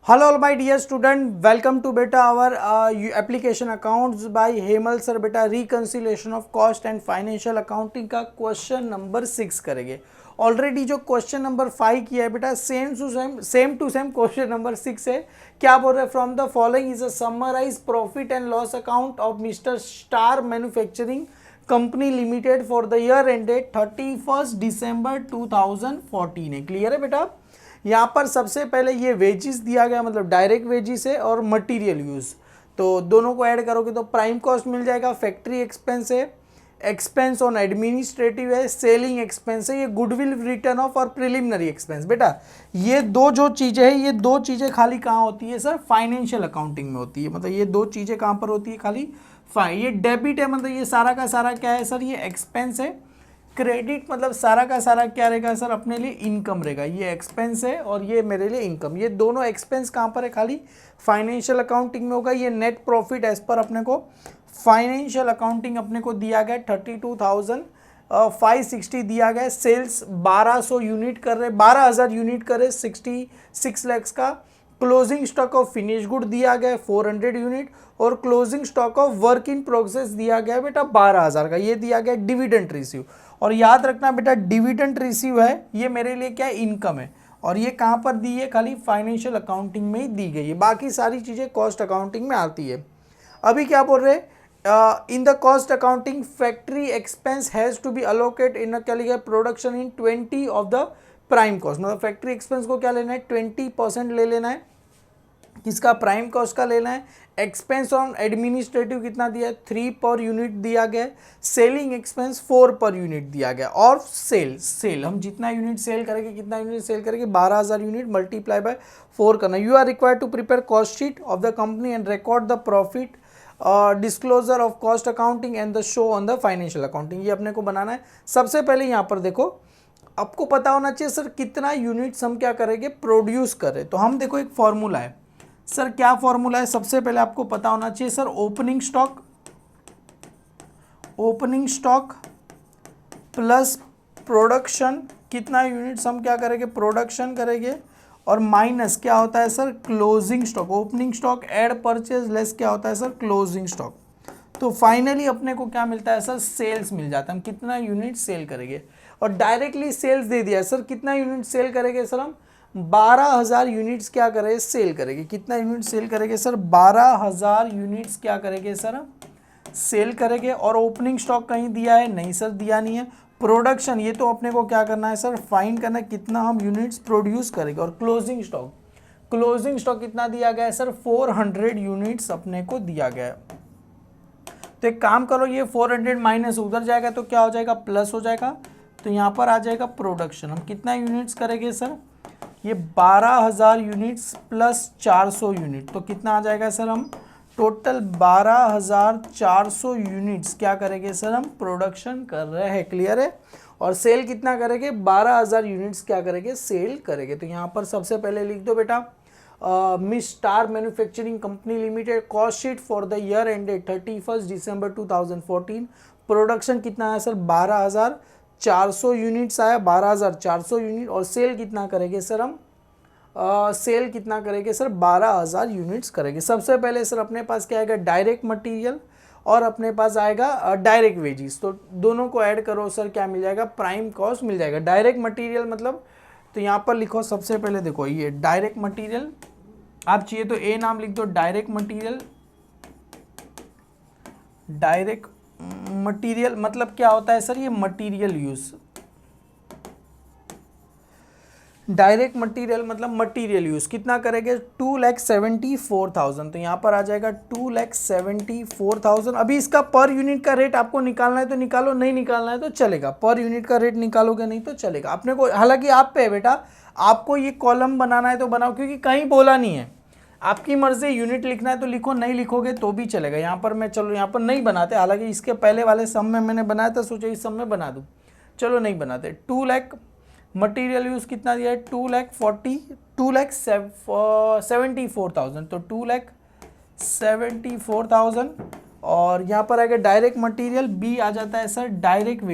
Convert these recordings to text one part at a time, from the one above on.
Hello all my dear student, welcome to बेटा our application accounts by Hemal sir. बेटा reconciliation of cost and financial accounting का question number 6 करेंगे। Already जो question number 5 किया है बेटा same to same question number 6 है। क्या बोल रहे हैं? From the following is a summarise profit and loss account of mister star manufacturing company limited for the year ended 31 दिसंबर 2014 है। क्लियर है बेटा? यहाँ पर सबसे पहले ये वेजिस दिया गया, मतलब डायरेक्ट वेजिस है और मटेरियल यूज, तो दोनों को ऐड करोगे तो प्राइम कॉस्ट मिल जाएगा। फैक्ट्री एक्सपेंस है, एक्सपेंस ऑन एडमिनिस्ट्रेटिव है, सेलिंग एक्सपेंस है, ये गुडविल रिटर्न ऑफ और प्रिलिमिनरी एक्सपेंस। बेटा ये दो जो चीज़ें हैं, ये दो चीज़ें खाली कहाँ होती है सर? फाइनेंशियल अकाउंटिंग में होती है। मतलब ये दो चीज़ें कहाँ पर होती है? खाली ये डेबिट है, मतलब ये सारा का सारा क्या है सर? ये एक्सपेंस है। क्रेडिट मतलब सारा का सारा क्या रहेगा सर? अपने लिए इनकम रहेगा। ये एक्सपेंस है और ये मेरे लिए इनकम। ये दोनों एक्सपेंस कहाँ पर है? खाली फाइनेंशियल अकाउंटिंग में होगा। ये नेट प्रॉफिट एज पर अपने को फाइनेंशियल अकाउंटिंग अपने को दिया गया 32,560 दिया गया। सेल्स 1200 यूनिट कर रहे, 12,000 यूनिट कर रहे, 66 लैक्स का। Closing stock of finish good दिया गया 400 यूनिट और closing stock of work in progress दिया गया बेटा 12,000 का। ये दिया गया डिविडेंड रिसीव। और याद रखना बेटा, डिविडेंड रिसीव है ये मेरे लिए क्या है? इनकम है। और ये कहाँ पर दी है? खाली फाइनेंशियल अकाउंटिंग में ही दी गई है। बाकी सारी चीज़ें कॉस्ट अकाउंटिंग में आती है। अभी क्या बोल रहे हैं? In the cost accounting factory expense has to be allocate in क्या लिखा है? Production in 20 of the prime cost. मतलब फैक्ट्री एक्सपेंस को क्या लेना है? 20% ले लेना है। किसका? प्राइम कॉस्ट का लेना है। एक्सपेंस ऑन एडमिनिस्ट्रेटिव कितना दिया है? 3 पर यूनिट दिया गया। सेलिंग एक्सपेंस 4 पर यूनिट दिया गया। और सेल हम जितना यूनिट सेल करेंगे, कितना यूनिट सेल करेंगे? 12,000 यूनिट मल्टीप्लाई बाय 4 करना। You are required to prepare cost sheet of the company and record the profit disclosure of cost accounting and the show on the financial accounting. ये अपने को बनाना है। सबसे पहले यहाँ पर देखो, आपको पता होना चाहिए सर कितना यूनिट्स हम क्या करेंगे? प्रोड्यूस करें। तो हम देखो एक फॉर्मूला है सर। क्या फॉर्मूला है? सबसे पहले आपको पता होना चाहिए sir, opening stock plus production, कितना यूनिट्स हम क्या करेंगे? प्रोडक्शन करेंगे। और माइनस क्या होता है sir? Closing stock. Opening stock add purchase less क्या होता है सर? Closing stock. तो फाइनली अपने को क्या मिलता है सर? सेल्स मिल जाता है। हम कितना यूनिट सेल करेंगे। और डायरेक्टली सेल्स दे दिया सर, कितना यूनिट सेल करेंगे सर? हम 12,000 यूनिट्स क्या करेंगे? सेल करेंगे। कितना यूनिट सेल करेंगे सर? 12,000 यूनिट्स क्या करेंगे सर? सेल करेंगे। और ओपनिंग स्टॉक कहीं दिया है? नहीं सर, दिया नहीं है। प्रोडक्शन ये तो अपने को क्या करना है सर? फाइंड करना है कितना हम यूनिट्स प्रोड्यूस करेंगे। और क्लोजिंग स्टॉक कितना दिया गया है सर? 400 यूनिट्स अपने को दिया गया है। तो एक काम करो, ये 400 माइनस उधर जाएगा तो क्या हो जाएगा? प्लस हो जाएगा। तो यहाँ पर आ जाएगा प्रोडक्शन। हम कितना यूनिट्स करेंगे सर? ये 12,000 यूनिट्स प्लस 400 यूनिट, तो कितना आ जाएगा सर? हम टोटल 12,400 यूनिट्स क्या करेंगे सर? हम प्रोडक्शन कर रहे हैं। क्लियर है? और सेल कितना करेंगे? 12,000 यूनिट्स क्या करेंगे? सेल करेंगे। तो यहाँ पर सबसे पहले लिख दो बेटा, miss star manufacturing company limited cost sheet for the year ended 31 दिसंबर 2014। प्रोडक्शन कितना है सर? 12,400 यूनिट्स आया, 12,400 यूनिट। और सेल कितना करेंगे सर? हम सेल कितना करेंगे सर? 12,000 यूनिट्स करेंगे। सबसे पहले सर अपने पास क्या आएगा? डायरेक्ट मटेरियल और अपने पास आएगा डायरेक्ट वेजिस। तो दोनों को ऐड करो सर, क्या मिल जाएगा? प्राइम कॉस्ट मिल जाएगा। डायरेक्ट मटेरियल मतलब, तो यहाँ पर लिखो सबसे पहले, देखो ये डायरेक्ट मटेरियल, आप चाहिए तो ए नाम लिख दो। डायरेक्ट मटेरियल मतलब क्या होता है सर? ये मटेरियल यूज। डायरेक्ट मटेरियल मतलब मटेरियल यूज कितना करेंगे? 2,74,000। तो यहाँ पर आ जाएगा 2,74,000। अभी इसका पर यूनिट का रेट आपको निकालना है तो निकालो, नहीं निकालना है तो चलेगा। पर यूनिट का रेट निकालोगे नहीं तो चलेगा अपने को। हालांकि आप पे है बेटा, आपको ये कॉलम बनाना है तो बनाओ, क्योंकि कहीं बोला नहीं है। आपकी मर्जी, यूनिट लिखना है तो लिखो, नहीं लिखोगे तो भी चलेगा। यहाँ पर मैं चलो यहाँ पर नहीं बनाते, हालांकि इसके पहले वाले सम में मैंने बनाया था, सोचा इस सम में बना दूँ। चलो नहीं बनाते। 2 लाख मटीरियल यूज कितना दिया है? 2,74,000। तो 2,74,000। और यहाँ पर आएगा डायरेक्ट मटेरियल, बी आ जाता है सर डायरेक्ट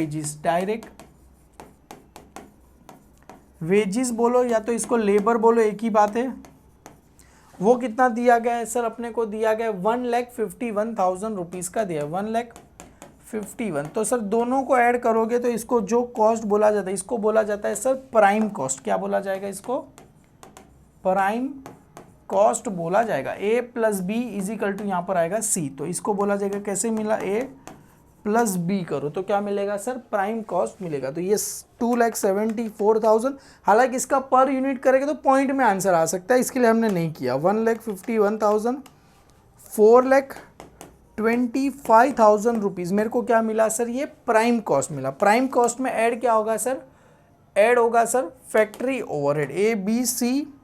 वेजिस बोलो या तो इसको लेबर बोलो, एक ही बात है। वो कितना दिया गया है सर, अपने को दिया गया 1,51,000 रुपीज़ का दिया है, 1,51,000। तो सर दोनों को ऐड करोगे तो इसको जो कॉस्ट बोला जाता है, इसको बोला जाता है सर प्राइम कॉस्ट। क्या बोला जाएगा इसको? प्राइम कॉस्ट बोला जाएगा। A plus B is equal to यहाँ पर आएगा सी, तो इसको बोला जाएगा कैसे मिला, ए प्लस बी करो तो क्या मिलेगा सर, प्राइम कॉस्ट मिलेगा। तो ये 2,74,000, हालांकि इसका पर यूनिट करेंगे तो पॉइंट में आंसर आ सकता है, इसके लिए हमने नहीं किया। 1,51,000, 4,25,000 रुपीज़ मेरे को क्या मिला सर, ये प्राइम कॉस्ट मिला। प्राइम कॉस्ट में ऐड क्या होगा सर, ऐड होगा sir factory overhead, A B C,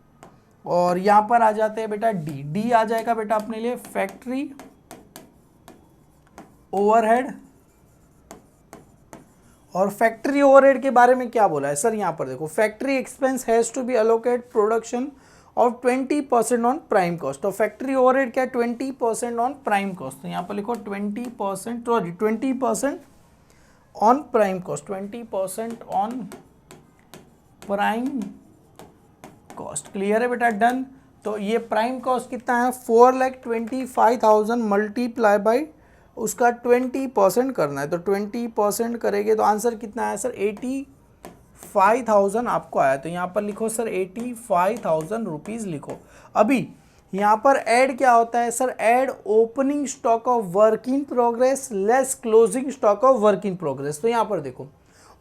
और यहाँ पर आ जाते हैं बेटा डी, डी आ जाएगा बेटा अपने लिए फैक्ट्री ओवरहेड। और फैक्ट्री ओवरहेड के बारे में क्या बोला है सर, यहाँ पर देखो factory expense has to be allocate production of 20% on prime cost. तो फैक्ट्री ओवरहेड क्या, 20% ऑन प्राइम कॉस्ट, तो यहाँ पर लिखो 20%, sorry 20% on prime cost, 20% on prime cost. Clear है बेटा, डन। तो ये प्राइम कॉस्ट कितना है, 4,25,000 मल्टीप्लाई बाई उसका 20% करना है, तो 20% करेंगे तो आंसर कितना आया सर, 85,000 आपको आया। तो यहाँ पर लिखो सर 85,000 रुपीज़ लिखो। अभी यहाँ पर ऐड क्या होता है sir, add opening stock of work in progress less closing stock of work in progress. तो यहाँ पर देखो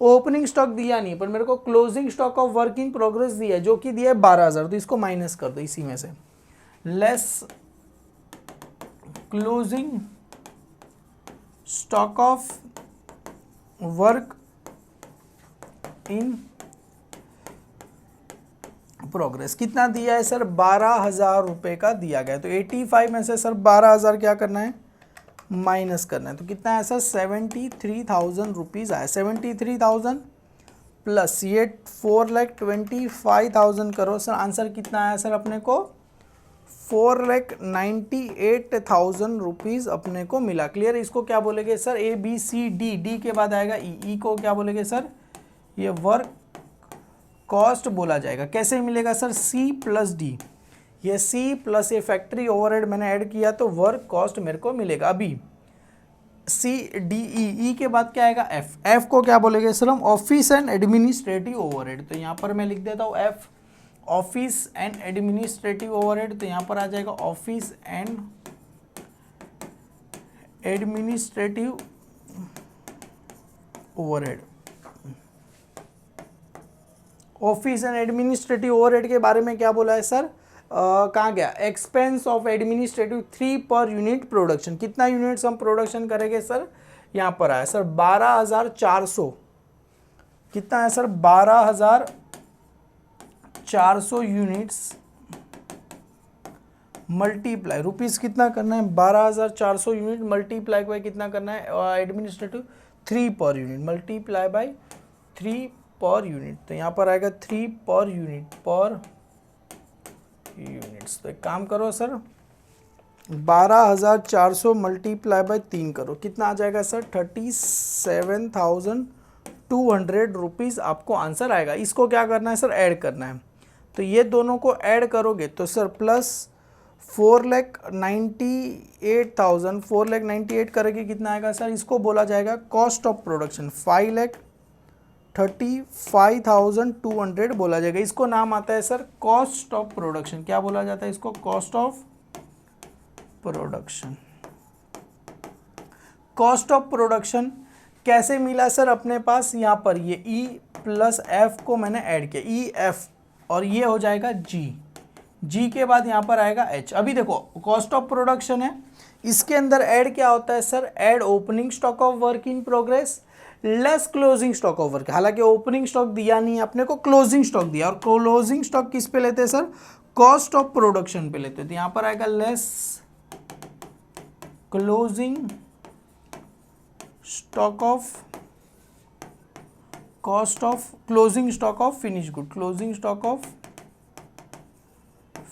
ओपनिंग स्टॉक दिया नहीं, पर मेरे को closing stock of work in progress दिया है, जो कि दिया है 12,000, तो इसको माइनस कर दो इसी में से, less closing stock of work in progress. कितना दिया है सर, 12,000 रुपये का दिया गया। तो 85 में से सर 12,000 क्या करना है, माइनस करना है, तो कितना है सर 73,000 रुपीज़ आया। 73,000 प्लस ये 4,25,000 करो सर, आंसर कितना आया सर अपने को, 4,98,000 रुपीज़ अपने को मिला। क्लियर, इसको क्या बोलेंगे sir, A B C D, D के बाद आएगा ई, ई को क्या बोलेंगे सर, ये वर्क कॉस्ट बोला जाएगा। कैसे मिलेगा सर, सी प्लस डी, ये सी प्लस ये फैक्ट्री ओवरहेड मैंने ऐड किया तो वर्क कॉस्ट मेरे को मिलेगा। अभी सी डी ई, ई के बाद क्या आएगा एफ, एफ को क्या बोलेंगे सर हम, ऑफिस एंड एडमिनिस्ट्रेटिव ओवरहेड। तो यहाँ पर मैं लिख देता हूँ F, office and administrative overhead, तो यहाँ पर आ जाएगा office and administrative overhead. Office and administrative overhead के बारे में क्या बोला है सर, कहाँ गया, expense of administrative 3 per unit production. कितना यूनिट्स हम प्रोडक्शन करेंगे सर, यहाँ पर आया सर 12,400, कितना है सर 12,400 यूनिट्स मल्टीप्लाई, रुपीज़ कितना करना है, 12,400 यूनिट मल्टीप्लाई बाई कितना करना है, administrative 3 per unit multiply by 3 per unit, तो यहाँ पर आएगा 3 पर यूनिट, पर यूनिट्स। तो एक काम करो सर 12,400 मल्टीप्लाई बाई 3 करो, कितना आ जाएगा सर 37,200 रुपीज़ आपको आंसर आएगा। इसको क्या करना है सर, ऐड करना है, तो ये दोनों को ऐड करोगे तो सर प्लस 4,98,000, 4,98,000 करेंगे कितना आएगा सर, इसको बोला जाएगा कॉस्ट ऑफ प्रोडक्शन, 5,35,200 बोला जाएगा। इसको नाम आता है सर कॉस्ट ऑफ प्रोडक्शन। क्या बोला जाता है इसको, cost of production. Cost of production कैसे मिला सर अपने पास, यहाँ पर ये ई प्लस एफ को मैंने ऐड किया, ई एफ, और ये हो जाएगा जी, जी के बाद यहाँ पर आएगा एच। अभी देखो कॉस्ट ऑफ प्रोडक्शन है, इसके अंदर ऐड क्या होता है sir, add opening stock of work in progress less closing stock of work. हालांकि ओपनिंग स्टॉक दिया नहीं है अपने को, क्लोजिंग स्टॉक दिया, और क्लोजिंग स्टॉक किस पे लेते हैं सर, कॉस्ट ऑफ प्रोडक्शन पे लेते हैं। तो यहाँ पर आएगा less closing stock of, cost of closing stock of finish good, closing stock of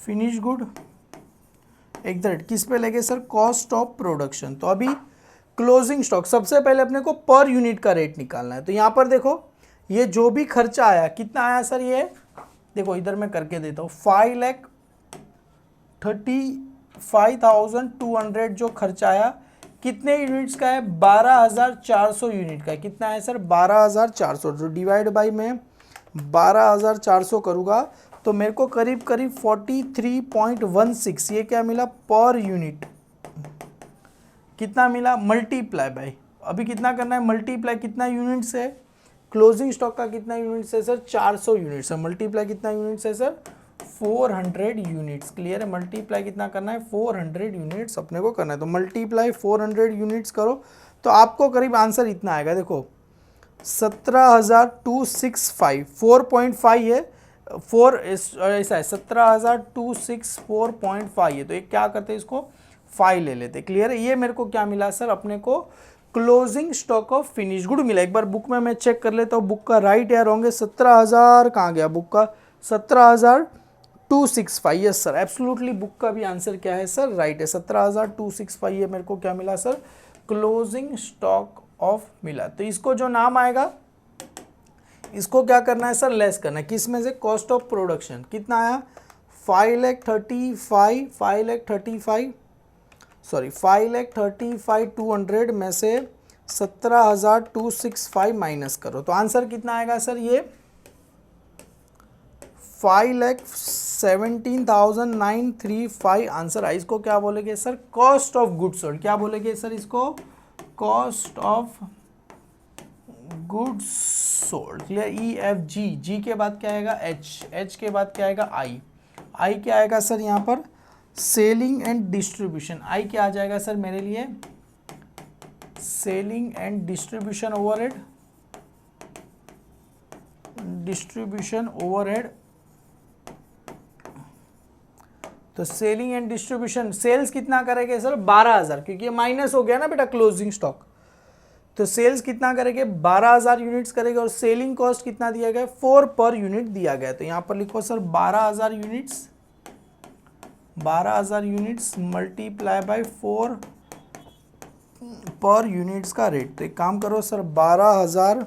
finish good exact किस पे लेंगे सर, कॉस्ट ऑफ प्रोडक्शन। तो अभी क्लोजिंग स्टॉक, सबसे पहले अपने को पर यूनिट का रेट निकालना है। तो यहाँ पर देखो ये जो भी खर्चा आया कितना आया सर, ये देखो इधर मैं करके देता हूँ, 35,200 जो खर्चा आया, कितने यूनिट्स का है? 12,400 यूनिट का है। कितना है सर? 12,400। जो डिवाइड बाई में 12,400 करूँगा तो मेरे को करीब करीब 43.16 ये क्या मिला पर यूनिट। कितना मिला? मल्टीप्लाई बाय, अभी कितना करना है? मल्टीप्लाई कितना यूनिट से? क्लोजिंग स्टॉक का कितना यूनिट्स है सर? 400 यूनिट्स है। मल्टीप्लाई कितना यूनिट्स है सर? 400 यूनिट्स। क्लियर है? मल्टीप्लाई कितना करना है? 400 यूनिट्स अपने को करना है। तो मल्टीप्लाई 400 यूनिट्स करो तो आपको करीब आंसर इतना आएगा। देखो 17,265, 4.5 है, 4 ऐसा है, 17,264.5 है। तो एक क्या करते हैं, इसको 5 ले लेते। क्लियर है? ये मेरे को क्या मिला सर? अपने को closing stock of finish good मिला। एक बार बुक में मैं चेक कर लेता हूँ बुक का राइट या रॉन्ग है। 17,000 कहाँ गया बुक का? 17,265। यस सर, एब्सोल्युटली बुक का भी आंसर क्या है सर? राइट है, 17,265 ये मेरे को क्या मिला सर? क्लोजिंग स्टॉक ऑफ मिला। तो इसको जो नाम आएगा इसको क्या करना है सर? लेस करना है। किस में से? Cost of production. कितना आया? 5,35,200 में से 17,265 माइनस करो तो आंसर कितना आएगा सर? ये 5,17,935 आंसर है। इसको क्या बोलेंगे sir? Cost of goods sold. क्या बोलेंगे सर इसको? Cost of goods sold. Clear? EFG, जी के बाद क्या आएगा? H के बाद क्या आएगा? I क्या आएगा सर यहाँ पर? Selling and distribution. I क्या आ जाएगा सर मेरे लिए? Selling and distribution overhead, distribution overhead. तो सेलिंग एंड डिस्ट्रीब्यूशन, सेल्स कितना करेंगे सर? 12,000, क्योंकि ये माइनस हो गया ना बेटा क्लोजिंग स्टॉक। तो सेल्स कितना करेंगे? 12,000 यूनिट्स करेंगे। और सेलिंग कॉस्ट कितना दिया गया? 4 पर यूनिट दिया गया। तो यहाँ पर लिखो sir 12,000 units, 12,000 units multiply by 4 पर यूनिट्स का रेट। तो एक काम करो सर 12,000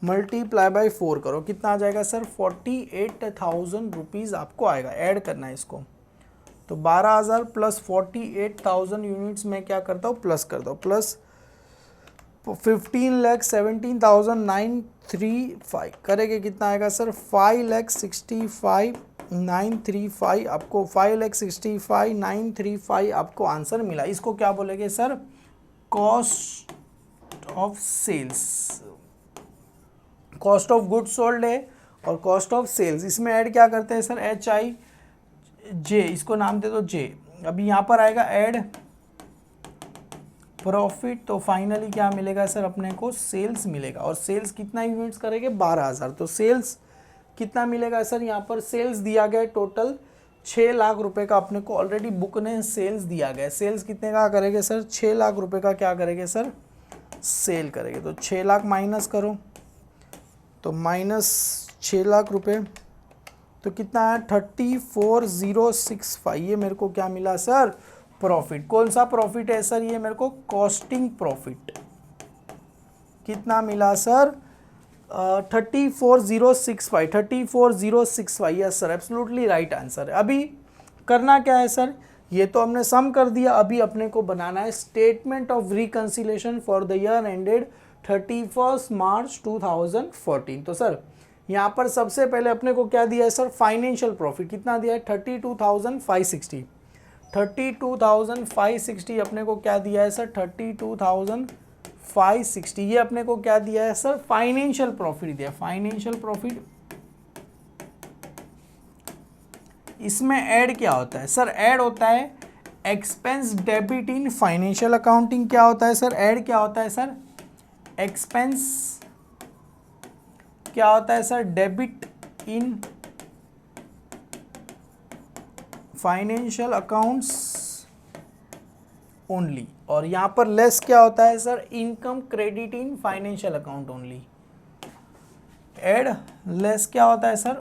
मल्टीप्लाई बाय 4 करो, कितना आ जाएगा सर? 48,000 रुपीज़ आपको आएगा। ऐड करना है इसको। तो 12,000 प्लस 48,000 यूनिट्स में क्या करता हूँ? प्लस करता हूँ। प्लस 15,17,935 करेंगे, कितना आएगा सर? 5,65,935 आपको 5,65,935 आपको आंसर मिला। इसको क्या बोलेंगे sir? Cost of sales. Cost of goods sold है और कॉस्ट ऑफ सेल्स, इसमें ऐड क्या करते हैं सर? HIJ, इसको नाम दे दो J। अभी यहाँ पर आएगा ऐड प्रॉफिट। तो फाइनली क्या मिलेगा सर? अपने को सेल्स मिलेगा। और सेल्स कितना यूनिट्स करेंगे? 12,000। तो सेल्स कितना मिलेगा सर? यहाँ पर सेल्स दिया गया टोटल 6 लाख रुपए का। अपने को ऑलरेडी बुक ने सेल्स दिया गया। सेल्स कितने का करेंगे सर? 6 लाख रुपए का क्या करेंगे सर? सेल करेंगे। तो 6 लाख माइनस करो, तो माइनस 6 लाख रुपए, तो कितना है? 34,065। ये मेरे को क्या मिला सर? प्रॉफिट। कौन सा प्रॉफिट है सर? ये मेरे को कॉस्टिंग प्रॉफिट। कितना मिला sir? 34,065, 34,065। Yes sir, absolutely right answer है। अभी करना क्या है सर? ये तो हमने सम कर दिया। अभी अपने को बनाना है statement of reconciliation for the year ended 31 मार्च 2014। तो सर यहाँ पर सबसे पहले अपने को क्या दिया है सर? Financial profit. कितना दिया है? 32,560। 32,560 अपने को क्या दिया है सर? 32,560 ये अपने को क्या दिया है सर? फाइनेंशियल प्रॉफिट दिया। फाइनेंशियल प्रॉफिट, इसमें ऐड क्या होता है सर? ऐड होता है expense debit in financial accounting. क्या होता है सर? ऐड क्या होता है सर? एक्सपेंस क्या होता है sir? Debit in financial accounts only. और यहां पर लेस क्या होता है sir? Income credit in financial account only. Add less क्या होता है sir?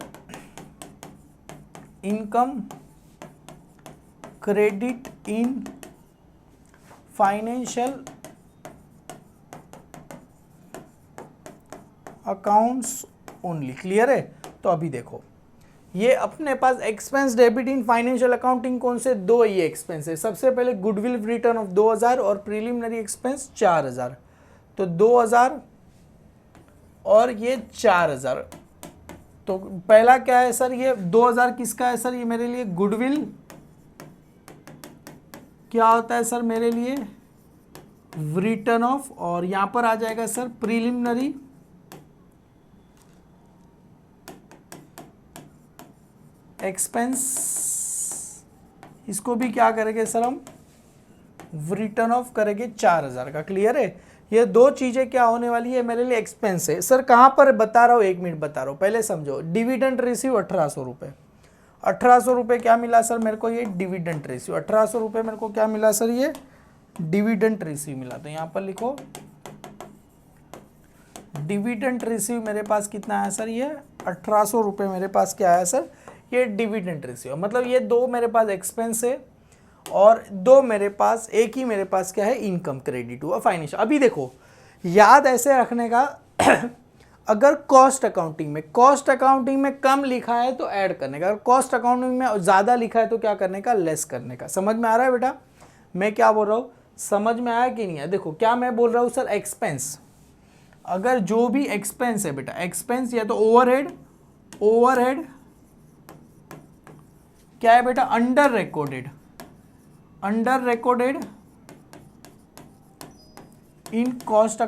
Income credit in financial accounts only. Clear है? तो अभी देखो ये अपने पास expense debit in financial accounting कौन से दो ये एक्सपेंस है। सबसे पहले गुडविल रिटर्न ऑफ 2000 और प्रीलिमिनरी एक्सपेंस 4000, तो 2000 और ये 4000। तो पहला क्या है सर, ये 2000 किसका है सर, ये मेरे लिए गुडविल क्या होता है सर मेरे लिए रिटर्न ऑफ, और यहां पर आ जाएगा सर प्रीलिमिनरी एक्सपेंस, इसको भी क्या करेंगे सर हम रिटर्न ऑफ करेंगे 4000 का। क्लियर है, ये दो चीजें क्या होने वाली है मेरे लिए एक्सपेंस है। सर कहां पर बता रहा हूं, 1 मिनट बता रहा हूं, पहले समझो। डिविडेंड रिसीव 1800 रुपये, 1800 रुपये क्या मिला सर मेरे को, ये डिविडेंड रिसीव 1800 रुपये मेरे को क्या मिला सर, ये डिविडेंड रिसीव मिला। तो यहां पर लिखो डिविडेंड रिसीव मेरे पास कितना है सर, ये 1800 रुपये मेरे पास क्या है सर, ये डिविडेंड रिसीव। मतलब ये दो मेरे पास एक्सपेंस है और दो मेरे पास, एक ही मेरे पास क्या है इनकम क्रेडिट हुआ फाइनेंशियल। अभी देखो याद ऐसे रखने का अगर कॉस्ट अकाउंटिंग में कम लिखा है तो ऐड करने का, अगर कॉस्ट अकाउंटिंग में ज़्यादा लिखा है तो क्या करने का, लेस करने का। समझ में आ रहा है बेटा मैं क्या बोल रहा हूँ, समझ में आया कि नहीं है। देखो क्या मैं बोल रहा हूँ सर, एक्सपेंस, अगर जो भी एक्सपेंस है बेटा, एक्सपेंस या तो ओवरहेड क्या है बेटा, under recorded in cost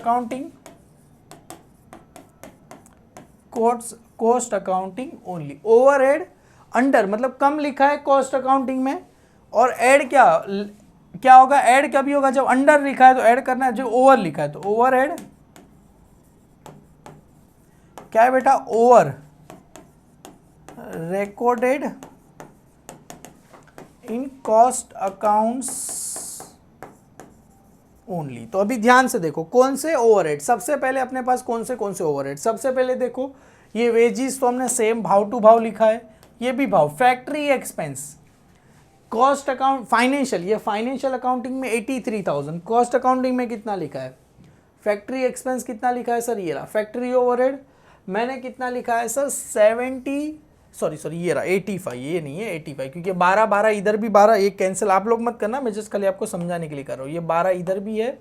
accounting only. Overhead under मतलब कम लिखा है कॉस्ट अकाउंटिंग में, और ऐड क्या होगा, ऐड कभी होगा जब अंडर लिखा है तो ऐड करना है, जो ओवर लिखा है तो ओवरहेड क्या है बेटा, over recorded in cost accounts only. तो अभी ध्यान से देखो कौन से ओवरहेड, सबसे पहले अपने पास कौन से ओवरहेड, सबसे पहले देखो ये वेजिस तो हमने सेम भाव टू भाव लिखा है, ये भी भाव। Factory expense, cost account financial, ये फाइनेंशियल अकाउंटिंग में 83,000, कॉस्ट अकाउंटिंग में कितना लिखा है, फैक्ट्री एक्सपेंस कितना लिखा है सर, ये रहा। फैक्ट्री ओवरहेड मैंने कितना लिखा है सर, 70 ये रहा 85, ये नहीं है 85, क्योंकि 12 इधर भी 12, एक कैंसिल आप लोग मत करना, मैं जस्ट खाली आपको समझाने के लिए कर रहा हूँ। ये 12 इधर भी है,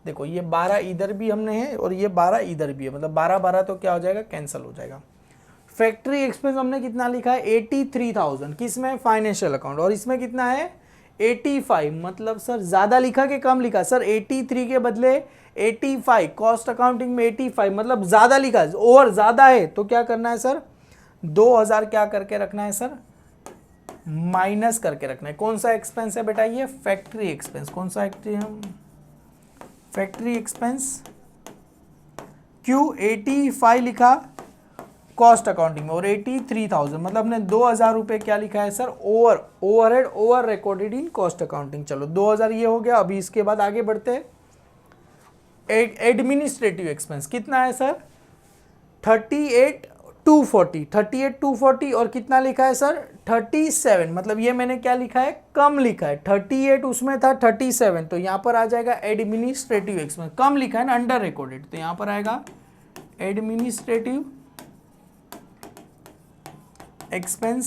देखो ये 12 इधर भी हमने है और ये 12 इधर भी है, मतलब 12 तो क्या हो जाएगा, कैंसिल हो जाएगा। फैक्ट्री एक्सपेंस हमने कितना लिखा है, 83,000, किस में, फाइनेंशियल अकाउंट, और इसमें कितना है 85, मतलब सर ज़्यादा लिखा कि कम लिखा सर, 83 के बदले 85, कॉस्ट अकाउंटिंग में 85 मतलब ज़्यादा लिखा, ओवर ज़्यादा है तो क्या करना है सर, 2000 क्या करके रखना है सर, माइनस करके रखना है। कौन सा एक्सपेंस है बेटा, ये फैक्ट्री एक्सपेंस, कौन सा फैक्ट्री एक्सपेंस, क्यों 85 लिखा कॉस्ट अकाउंटिंग में और 83,000, मतलब हमने 2000 रुपये क्या लिखा है sir, overhead over recorded in cost accounting. चलो 2000 ये हो गया। अभी इसके बाद आगे बढ़ते हैं, एडमिनिस्ट्रेटिव एक्सपेंस कितना है सर, 38,240 और कितना लिखा है सर, 37, मतलब ये मैंने क्या लिखा है, कम लिखा है, 38 उसमें था 37, तो यहाँ पर आ जाएगा एडमिनिस्ट्रेटिव एक्सपेंस, कम लिखा है ना अंडर रिकॉर्डेड, तो यहाँ पर आएगा एडमिनिस्ट्रेटिव एक्सपेंस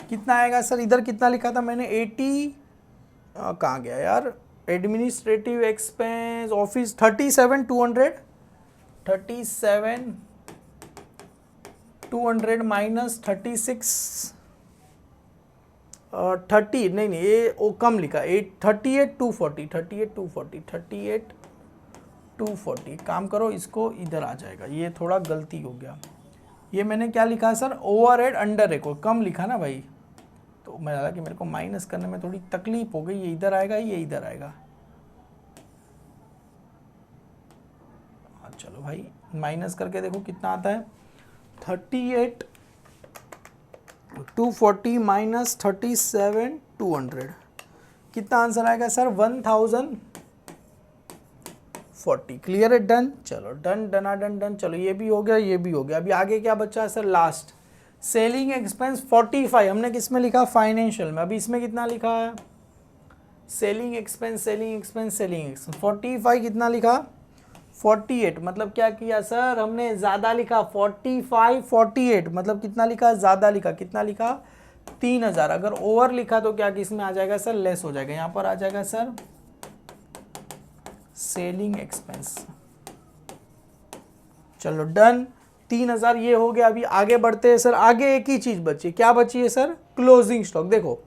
कितना आएगा सर, इधर कितना लिखा था मैंने 80, कहाँ गया यार, एडमिनिस्ट्रेटिव एक्सपेंस ऑफिस 37,200 माइनस 36 30 नहीं ये वो कम लिखा 38,240 काम करो इसको, इधर आ जाएगा, ये थोड़ा गलती हो गया। ये मैंने क्या लिखा है सर, ओवरहेड अंडर रिकॉर्ड, कम लिखा ना भाई, तो मैं लगा कि मेरे को माइनस करने में थोड़ी तकलीफ हो गई, ये इधर आएगा ये इधर आएगा। हाँ चलो भाई माइनस करके देखो कितना आता है, 38,240 माइनस 37,200 कितना आंसर आएगा सर, 1,040। क्लियर है, डन। चलो डन डन। चलो ये भी हो गया, ये भी हो गया। अभी आगे क्या बचा है सर, लास्ट सेलिंग एक्सपेंस 45 हमने किस में लिखा, फाइनेंशियल में। अभी इसमें कितना लिखा है, सेलिंग एक्सपेंस 45 कितना लिखा, 48 मतलब क्या किया सर, हमने ज़्यादा लिखा 45 48 मतलब कितना लिखा, ज़्यादा लिखा, कितना लिखा 3000। अगर ओवर लिखा तो क्या किस में आ जाएगा सर, लेस हो जाएगा, यहाँ पर आ जाएगा सर सेलिंग एक्सपेंस। चलो डन, 3000 ये हो गया। अभी आगे बढ़ते हैं सर, आगे एक ही चीज बची, क्या बची है सर, क्लोजिंग स्टॉक। देखो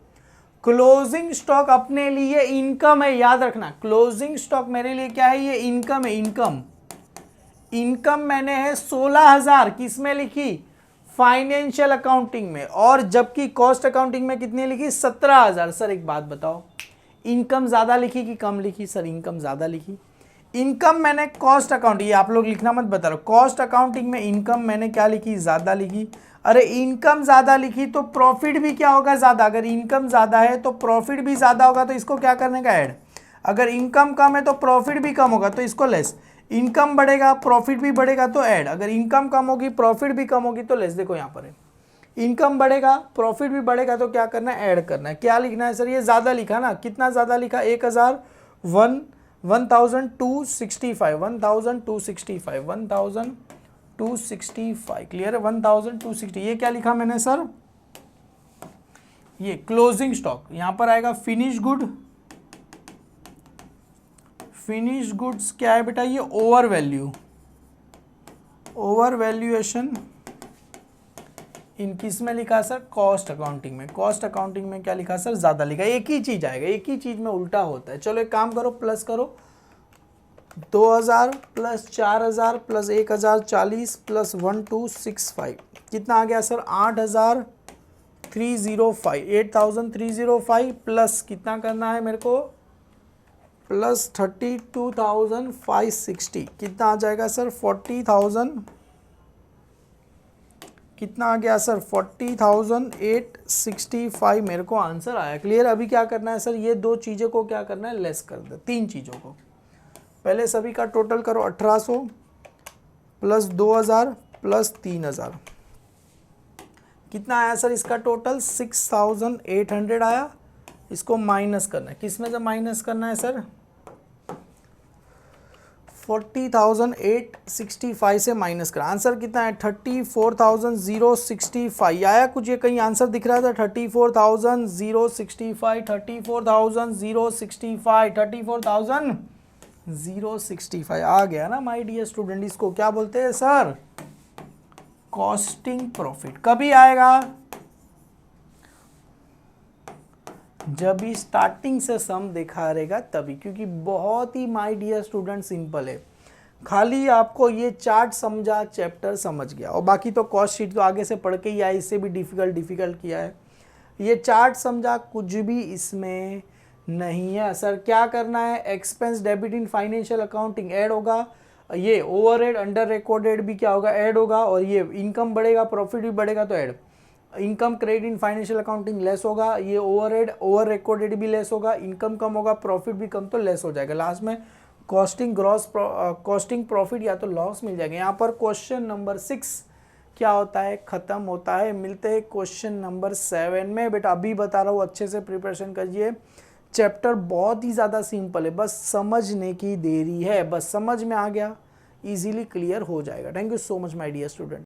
क्लोजिंग स्टॉक अपने लिए इनकम है, याद रखना, क्लोजिंग स्टॉक मेरे लिए क्या है, ये इनकम है, इनकम। इनकम मैंने है 16000 किस में लिखी, फाइनेंशियल अकाउंटिंग में, और जबकि कॉस्ट अकाउंटिंग में कितनी लिखी, 17000। सर एक बात बताओ, इनकम ज्यादा लिखी कि कम लिखी, सर इनकम ज्यादा लिखी। इनकम मैंने कॉस्ट अकाउंट, ये आप लोग लिखना मत बता रहे, कॉस्ट अकाउंटिंग में इनकम मैंने क्या लिखी, ज्यादा लिखी। अरे इनकम ज्यादा लिखी तो प्रॉफिट भी क्या होगा, ज्यादा। अगर इनकम ज्यादा है तो प्रॉफिट भी ज्यादा होगा, तो इसको क्या करने का, ऐड। अगर इनकम कम है तो प्रॉफिट भी कम होगा, तो इसको लेस। इनकम बढ़ेगा प्रॉफिट भी बढ़ेगा तो ऐड। अगर इनकम कम होगी प्रॉफिट भी कम होगी तो लेस। देखो यहाँ पर है, इनकम बढ़ेगा प्रॉफिट भी बढ़ेगा तो क्या करना है, ऐड करना है। क्या लिखना है सर, ये ज्यादा लिखा ना, कितना ज्यादा लिखा, 1265 क्लियर है, 1260। ये क्या लिखा मैंने सर, ये क्लोजिंग स्टॉक। यहां पर आएगा फिनिश गुड, फिनिश गुड्स क्या है बेटा, ये over value, over valuation in किस में लिखा सर, कॉस्ट अकाउंटिंग में। कॉस्ट अकाउंटिंग में क्या लिखा सर, ज्यादा लिखा। एक ही चीज आएगा, एक ही चीज में उल्टा होता है। चलो एक काम करो, प्लस करो, 2000 प्लस 4000 प्लस 1040 प्लस 1265 कितना आ गया सर, 8305 प्लस कितना करना है मेरे को, प्लस 32,560 कितना आ जाएगा सर, 40,000 कितना आ गया सर, 40,865 मेरे को आंसर आया। क्लियर। अभी क्या करना है सर, ये दो चीज़ों को क्या करना है, लेस कर दे, तीन चीज़ों को। पहले सभी का टोटल करो, 1800 प्लस 2000 प्लस 3000 कितना आया सर, इसका टोटल 6800 आया। इसको माइनस करना है, किस में से माइनस करना है सर, 40,865 से माइनस करा। आंसर कितना है, 34,065 आया। कुछ ये कहीं आंसर दिख रहा था, 34,065 34,065 34,065 आ गया ना माय डियर स्टूडेंट। इसको क्या बोलते हैं सर, कॉस्टिंग प्रॉफिट। कभी आएगा, जब ही स्टार्टिंग से सम दिखा रहेगा तभी, क्योंकि बहुत ही माय डियर स्टूडेंट सिंपल है। खाली आपको ये चार्ट समझा, चैप्टर समझ गया, और बाकी तो कॉस्ट शीट तो आगे से पढ़ के ही आया, इससे भी डिफिकल्ट किया है। ये चार्ट समझा, कुछ भी इसमें नहीं है। सर क्या करना है, expense debit in financial accounting add होगा, ये ओवरहेड अंडर रिकॉर्डेड भी क्या होगा, ऐड होगा, और ये इनकम बढ़ेगा प्रॉफिट भी बढ़ेगा तो add. Income credit in financial accounting less होगा, ये ओवरहेड ओवर रिकॉर्डेड भी लेस होगा, इनकम कम होगा प्रॉफिट भी कम तो लेस हो जाएगा। लास्ट में कॉस्टिंग ग्रॉस कॉस्टिंग प्रॉफिट या तो लॉस मिल जाएगा। यहाँ पर क्वेश्चन नंबर 6 क्या होता है, खत्म होता है। मिलते हैं क्वेश्चन नंबर 7 में। बेटा अभी बता रहा हूँ, अच्छे से प्रिपरेशन करिए। चैप्टर बहुत ही ज़्यादा सिंपल है, बस समझने की देरी है। बस समझ में आ गया, इजीली क्लियर हो जाएगा। Thank you so much my dear student.